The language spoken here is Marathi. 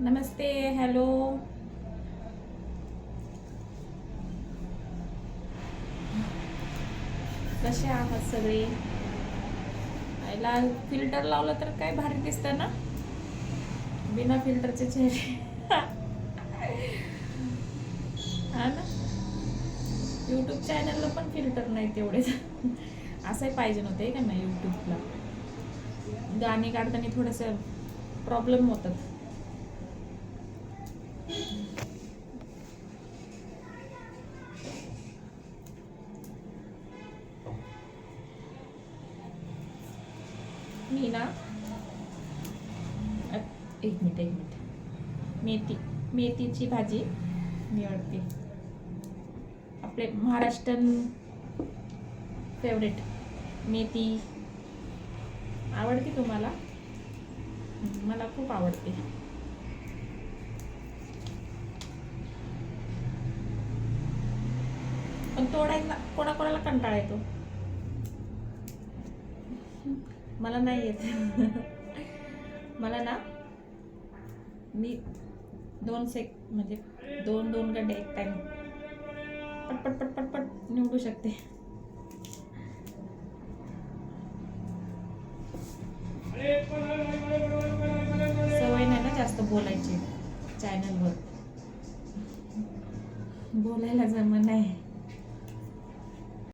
नमस्ते, हॅलो. कसे आहात सगळे? याला फिल्टर लावलं तर काय भारी दिसतं ना, बिना फिल्टरचे चेहरे. हा ना. यूट्यूब चॅनलला पण फिल्टर नाही तेवढेच. असंही पाहिजे नव्हते का नाही यूट्यूबला. गाणी काढताना थोडंसं प्रॉब्लेम होतात. मी ना एक मिनिट मेथीची भाजी निवडते. आपले महाराष्ट्रीयन फेवरेट मेथी. आवडते तुम्हाला? मला खूप आवडते. पण तोडायला कोणाकोणाला कंटाळा येतो. मला नाही येत. मला ना, मी म्हणजे दोन दोन गड्डे एक टाइम पटपट पट पट पट निवडू शकते. सवय नाही ना जास्त बोलायची चॅनलवर. बोलायला जमत नाही.